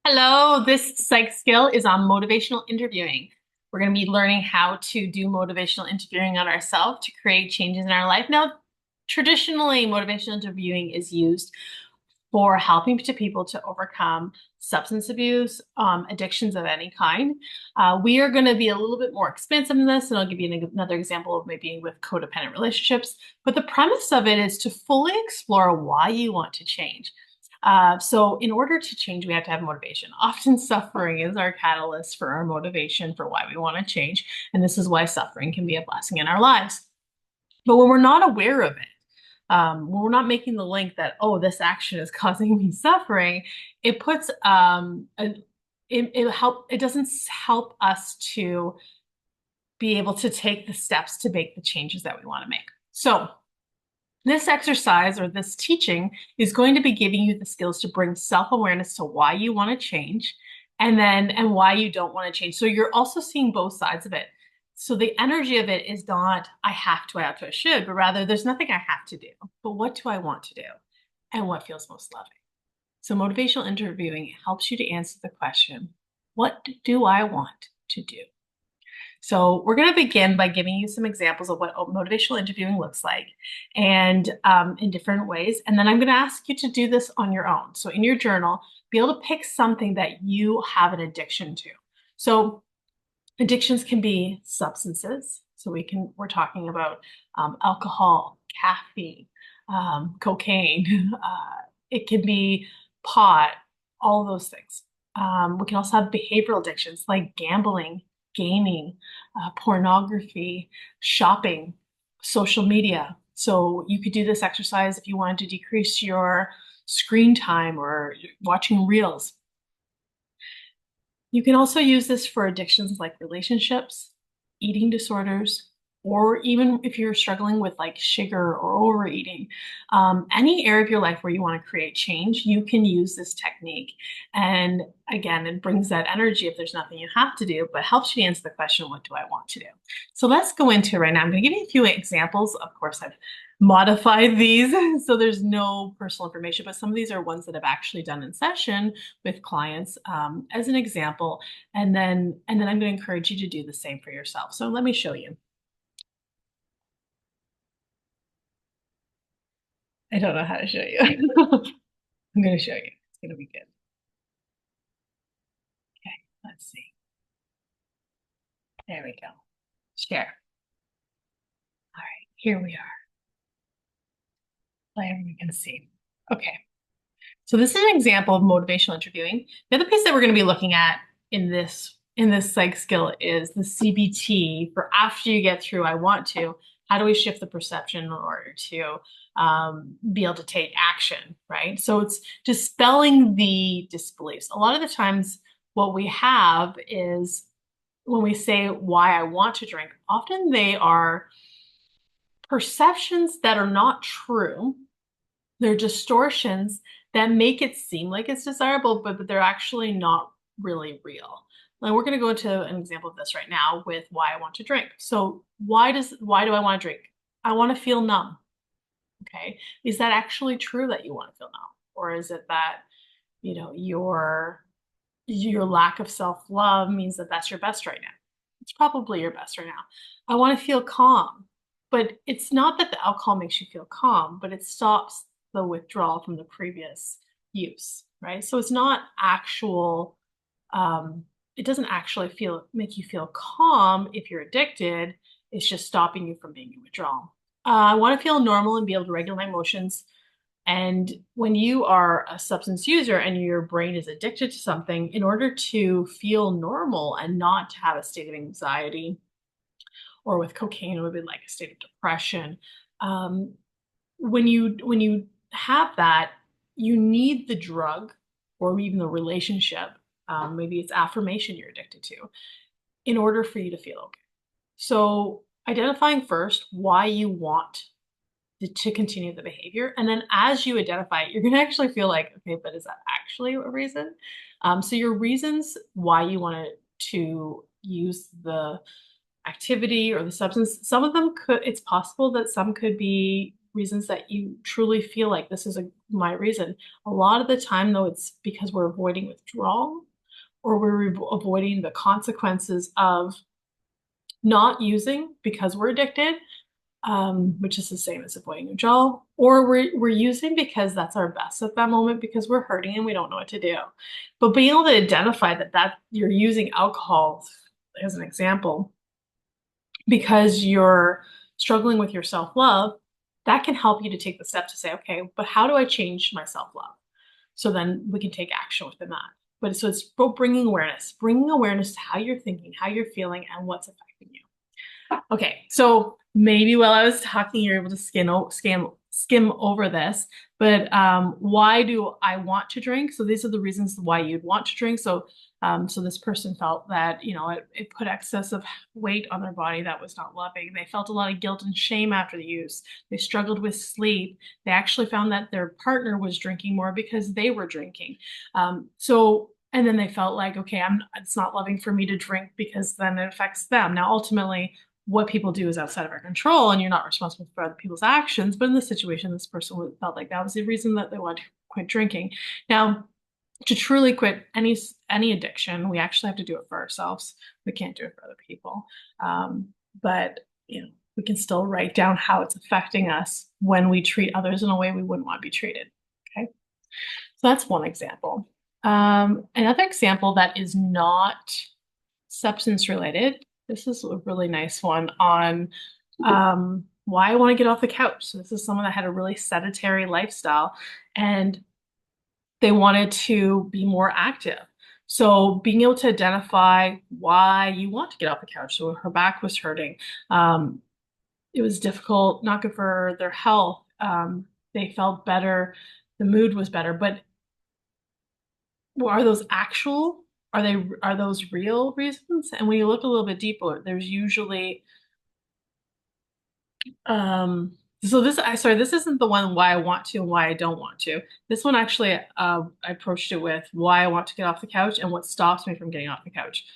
Hello, this psych skill is on motivational interviewing. We're going to be learning how to do motivational interviewing on ourselves to create changes in our life. Now, traditionally, motivational interviewing is used for helping to people to overcome substance abuse, addictions of any kind. We are going to be a little bit more expansive in this, and I'll give you another example of maybe with codependent relationships. But the premise of it is to fully explore why you want to change. So in order to change, we have to have motivation. Often suffering is our catalyst for our motivation for why we want to change. And this is why suffering can be a blessing in our lives. But when we're not aware of it, when we're not making the link that, oh, this action is causing me suffering, it puts it doesn't help us to be able to take the steps to make the changes that we want to make. So this exercise or this teaching is going to be giving you the skills to bring self-awareness to why you want to change and why you don't want to change. So you're also seeing both sides of it. So the energy of it is not I have to, I have to, I should, but rather there's nothing I have to do. But what do I want to do? And what feels most loving? So motivational interviewing helps you to answer the question, what do I want to do? So we're going to begin by giving you some examples of what motivational interviewing looks like and in different ways. And then I'm going to ask you to do this on your own. So in your journal, be able to pick something that you have an addiction to. So addictions can be substances. So we're talking about alcohol, caffeine, cocaine. It can be pot, all those things. We can also have behavioral addictions like gambling, gaming, pornography, shopping, social media. So you could do this exercise if you wanted to decrease your screen time or watching reels. You can also use this for addictions like relationships, eating disorders, or even if you're struggling with like sugar or overeating, any area of your life where you want to create change, you can use this technique. And again, it brings that energy if there's nothing you have to do, but helps you answer the question, what do I want to do? So let's go into it right now. I'm going to give you a few examples. Of course, I've modified these, so there's no personal information, but some of these are ones that I've actually done in session with clients as an example. And then I'm going to encourage you to do the same for yourself. So let me show you. I don't know how to show you. I'm going to show you. It's going to be good. Okay, let's see. There we go. Share. All right, here we are. Play we can see. Okay. So this is an example of motivational interviewing. The other piece that we're going to be looking at in this psych skill is the CBT for after you get through I want to, how do we shift the perception in order to be able to take action, right? So it's dispelling the disbeliefs. A lot of the times what we have is when we say why I want to drink, often they are perceptions that are not true. They're distortions that make it seem like it's desirable, but they're actually not really real. And we're going to go into an example of this right now with why I want to drink. So why do I want to drink? I want to feel numb. Okay. Is that actually true that you want to feel numb? Or is it that, your lack of self-love means that that's your best right now? It's probably your best right now. I want to feel calm. But it's not that the alcohol makes you feel calm, but it stops the withdrawal from the previous use, right? So it's not actual, it doesn't actually make you feel calm if you're addicted. It's just stopping you from being in withdrawal. I want to feel normal and be able to regulate my emotions. And when you are a substance user and your brain is addicted to something, in order to feel normal and not to have a state of anxiety, or with cocaine, it would be like a state of depression. Um, when you have that, you need the drug or even the relationship. Maybe it's affirmation you're addicted to, in order for you to feel okay. So identifying first why you want to continue the behavior. And then as you identify it, you're going to actually feel like, okay, but is that actually a reason? So your reasons why you want to use the activity or the substance, some of them it's possible that some could be reasons that you truly feel like this is my reason. A lot of the time, though, it's because we're avoiding withdrawal or we're avoiding the consequences of not using because we're addicted, which is the same as avoiding withdrawal, or we're using because that's our best at that moment because we're hurting and we don't know what to do. But being able to identify that you're using alcohol as an example because you're struggling with your self-love, that can help you to take the step to say, okay, but how do I change my self-love? So then we can take action within that. But so it's bringing awareness to how you're thinking, how you're feeling, and what's affecting you. Okay, so maybe while I was talking, you're able to skim over this, but why do I want to drink? So these are the reasons why you'd want to drink. So this person felt that, it put excessive weight on their body that was not loving. They felt a lot of guilt and shame after the use. They struggled with sleep. They actually found that their partner was drinking more because they were drinking. And then they felt like, okay, it's not loving for me to drink because then it affects them. Now, ultimately, what people do is outside of our control and you're not responsible for other people's actions. But in this situation, this person felt like that was the reason that they wanted to quit drinking. Now, to truly quit any addiction, we actually have to do it for ourselves. We can't do it for other people. But we can still write down how it's affecting us when we treat others in a way we wouldn't want to be treated. Okay. So that's one example. Another example that is not substance related. This is a really nice one on why I want to get off the couch. So this is someone that had a really sedentary lifestyle and they wanted to be more active. So being able to identify why you want to get off the couch. So her back was hurting. It was difficult, not good for their health. They felt better. The mood was better. But are those actual? Are those real reasons? And when you look a little bit deeper, there's usually this isn't the one why I want to and why I don't want to. This one actually I approached it with why I want to get off the couch and what stops me from getting off the couch.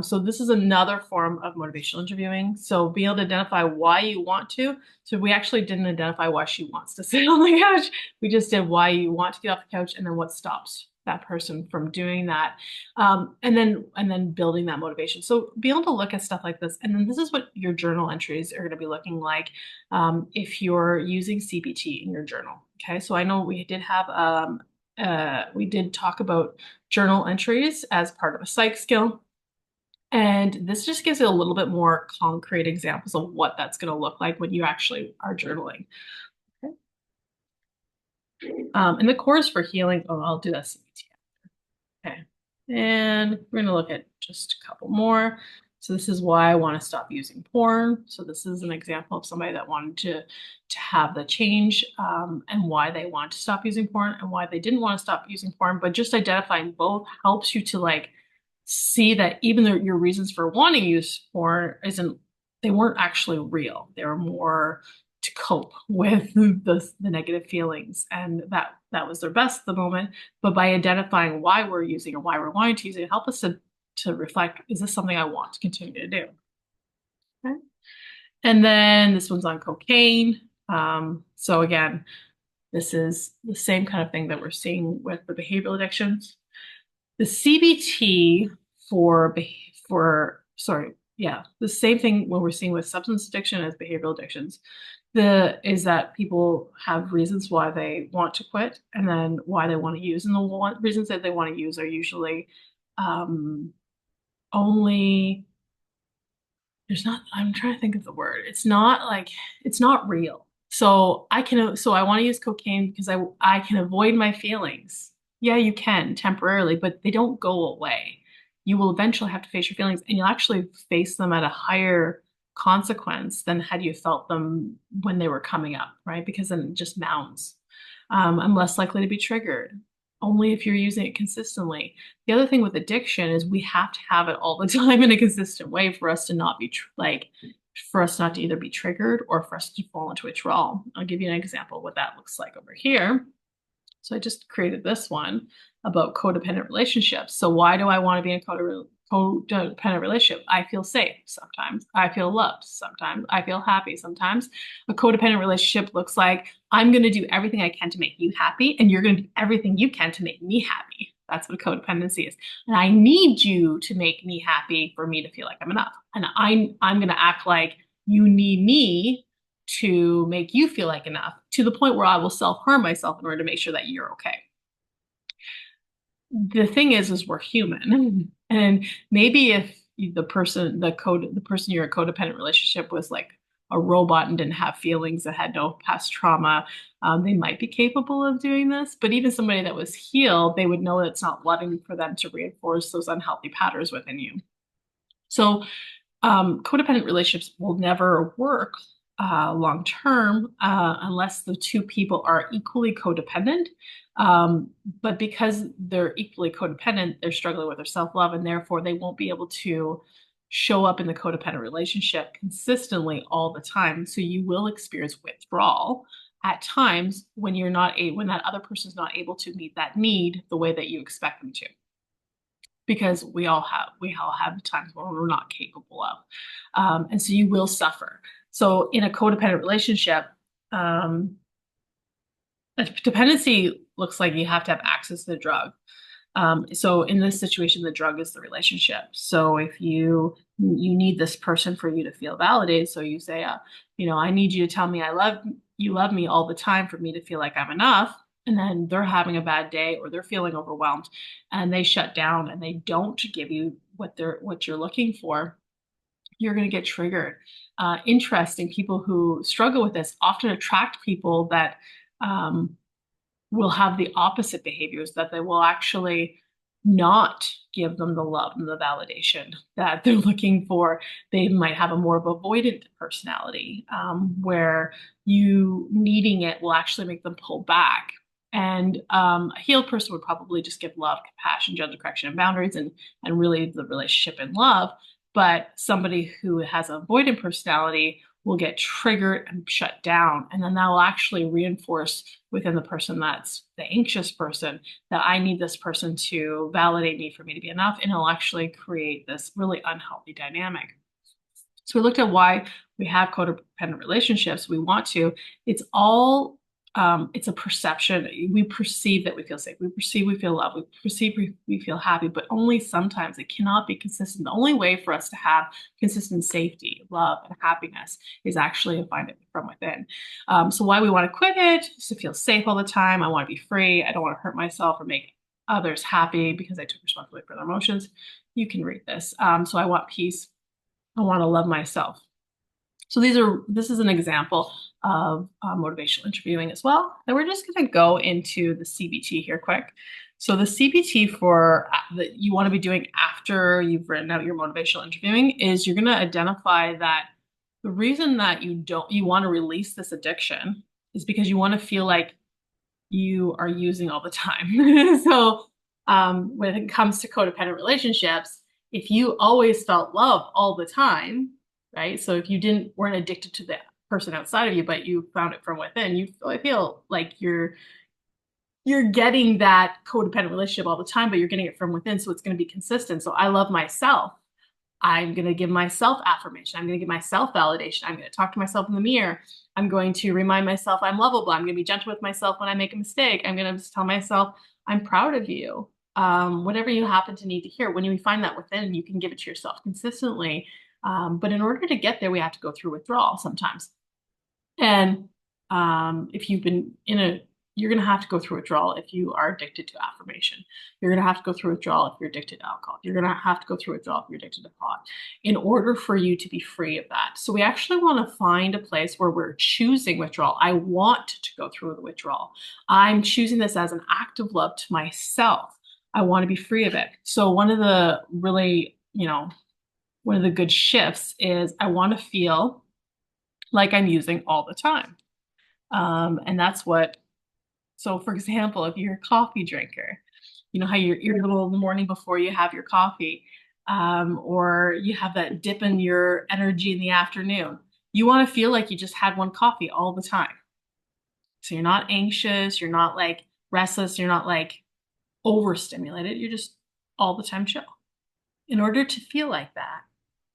So this is another form of motivational interviewing. So be able to identify why you want to. So we actually didn't identify why she wants to sit on the couch. We just did why you want to get off the couch and then what stops that person from doing that. And then building that motivation. So be able to look at stuff like this. And then this is what your journal entries are going to be looking like if you're using CBT in your journal. Okay. So I know we did have, we did talk about journal entries as part of a psych skill. And this just gives it a little bit more concrete examples of what that's going to look like when you actually are journaling. Okay. And the course for healing, I'll do that CBT. Okay. And we're going to look at just a couple more. So this is why I want to stop using porn. So this is an example of somebody that wanted to have the change and why they want to stop using porn and why they didn't want to stop using porn. But just identifying both helps you to see that even though your reasons for wanting to use porn they weren't actually real. They were more to cope with the negative feelings, and that was their best at the moment. But by identifying why we're using or why we're wanting to use it, help us to reflect, is this something I want to continue to do? Okay. And then this one's on cocaine. So again, this is the same kind of thing that we're seeing with the behavioral addictions. The CBT the same thing what we're seeing with substance addiction as behavioral addictions. Is that people have reasons why they want to quit and then why they want to use. And the reasons that they want to use are usually only, I'm trying to think of the word. It's not real. So I want to use cocaine because I can avoid my feelings. Yeah, you can temporarily, but they don't go away. You will eventually have to face your feelings and you'll actually face them at a higher consequence than had you felt them when they were coming up, right? Because then it just mounts. I'm less likely to be triggered only if you're using it consistently. The other thing with addiction is we have to have it all the time in a consistent way for us to not be for us not to either be triggered or for us to fall into withdrawal. I'll give you an example of what that looks like over here. So I just created this one about codependent relationships. So why do I want to be in a codependent relationship. I feel safe sometimes. I feel loved sometimes. I feel happy sometimes. A codependent relationship looks like I'm going to do everything I can to make you happy, and you're going to do everything you can to make me happy. That's what codependency is. And I need you to make me happy for me to feel like I'm enough. And I'm going to act like you need me to make you feel like enough, to the point where I will self-harm myself in order to make sure that you're okay. The thing is we're human. And maybe if the person you're in a codependent relationship was like a robot and didn't have feelings, that had no past trauma, they might be capable of doing this. But even somebody that was healed, they would know that it's not loving for them to reinforce those unhealthy patterns within you. So codependent relationships will never work long term unless the two people are equally codependent. But because they're equally codependent, they're struggling with their self-love, and therefore they won't be able to show up in the codependent relationship consistently all the time. So you will experience withdrawal at times when when that other person is not able to meet that need the way that you expect them to, because we all have times where we're not capable of, and so you will suffer. So in a codependent relationship, um, dependency looks like you have to have access to the drug. So in this situation, the drug is the relationship. So if you need this person for you to feel validated, so you say, I need you to tell me you love me all the time for me to feel like I'm enough. And then they're having a bad day or they're feeling overwhelmed, and they shut down and they don't give you what you're looking for. You're going to get triggered. Interesting. People who struggle with this often attract people that um, will have the opposite behaviors, that they will actually not give them the love and the validation that they're looking for. They might have a more of avoidant personality, where you needing it will actually make them pull back. And a healed person would probably just give love, compassion, gentle correction, and boundaries, and really the relationship in love. But somebody who has an avoidant personality will get triggered and shut down. And then that will actually reinforce within the person that's the anxious person that I need this person to validate me for me to be enough. And it'll actually create this really unhealthy dynamic. So we looked at why we have codependent relationships. We want to, it's all it's a perception. We perceive that we feel safe. We perceive we feel loved. We perceive we feel happy, but only sometimes. It cannot be consistent. The only way for us to have consistent safety, love, and happiness is actually to find it from within. So why we want to quit it is to feel safe all the time. I want to be free. I don't want to hurt myself or make others happy because I took responsibility for their emotions. You can read this. So I want peace. I want to love myself. So this is an example of motivational interviewing as well. And we're just going to go into the CBT here quick. So the CBT that you want to be doing after you've written out your motivational interviewing is you're going to identify that the reason that you want to release this addiction is because you want to feel like you are using all the time. So when it comes to codependent relationships, if you always felt love all the time, right? So if you weren't addicted to the person outside of you, but you found it from within, you feel like you're getting that codependent relationship all the time, but you're getting it from within. So it's going to be consistent. So I love myself. I'm going to give myself affirmation. I'm going to give myself validation. I'm going to talk to myself in the mirror. I'm going to remind myself I'm lovable. I'm going to be gentle with myself when I make a mistake. I'm going to just tell myself I'm proud of you. Whatever you happen to need to hear. When you find that within, you can give it to yourself consistently. But in order to get there, we have to go through withdrawal sometimes. And if you've been you're going to have to go through withdrawal if you are addicted to affirmation. You're going to have to go through withdrawal if you're addicted to alcohol. You're going to have to go through withdrawal if you're addicted to pot in order for you to be free of that. So we actually want to find a place where we're choosing withdrawal. I want to go through the withdrawal. I'm choosing this as an act of love to myself. I want to be free of it. So one of the really, one of the good shifts is I want to feel like I'm using all the time. And that's so for example, if you're a coffee drinker, you know how you're irritable in the morning before you have your coffee, or you have that dip in your energy in the afternoon. You want to feel like you just had one coffee all the time. So you're not anxious, you're not like restless, you're not like overstimulated, you're just all the time chill. In order to feel like that,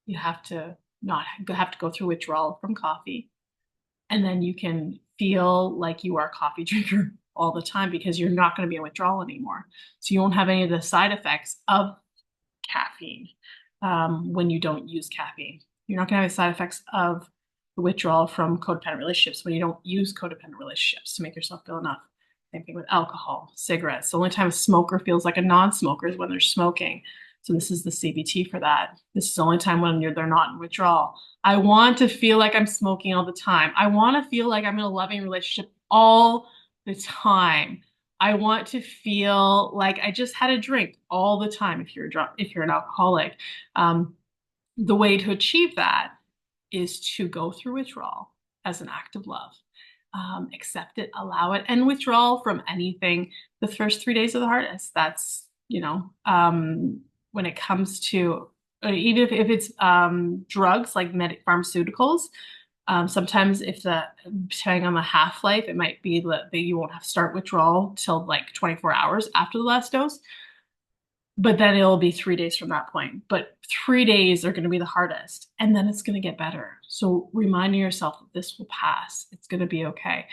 you have to not have to go through withdrawal from coffee. And then you can feel like you are a coffee drinker all the time because you're not going to be in withdrawal anymore. So you won't have any of the side effects of caffeine when you don't use caffeine. You're not going to have the side effects of the withdrawal from codependent relationships when you don't use codependent relationships to make yourself feel enough. Same thing with alcohol, cigarettes. The only time a smoker feels like a non-smoker is when they're smoking. So this is the CBT for that. This is the only time when they're not in withdrawal. I want to feel like I'm smoking all the time. I want to feel like I'm in a loving relationship all the time. I want to feel like I just had a drink all the time if you're an alcoholic. The way to achieve that is to go through withdrawal as an act of love. Accept it, allow it, and withdrawal from anything. The first 3 days are the hardest. That's, when it comes to, even if it's drugs like pharmaceuticals, sometimes depending on the half-life, it might be that you won't have to start withdrawal till like 24 hours after the last dose. But then it'll be 3 days from that point. But 3 days are going to be the hardest, and then it's going to get better. So reminding yourself that this will pass. It's going to be okay.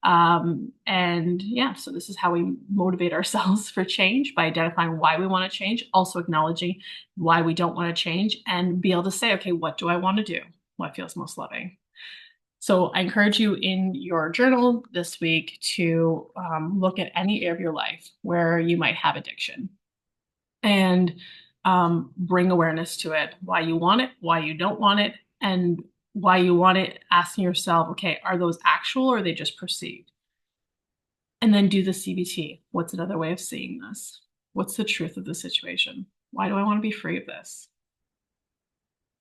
And yeah, so this is how we motivate ourselves for change, by identifying why we want to change, also acknowledging why we don't want to change, and be able to say, okay, what do I want to do? What feels most loving? So I encourage you in your journal this week to look at any area of your life where you might have addiction, and bring awareness to it, why you want it, why you don't want it, and why you want it, asking yourself, okay, are those actual or are they just perceived? And then do the CBT. What's another way of seeing this? What's the truth of the situation? Why do I want to be free of this?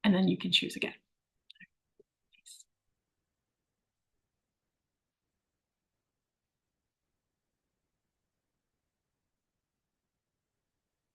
And then you can choose again.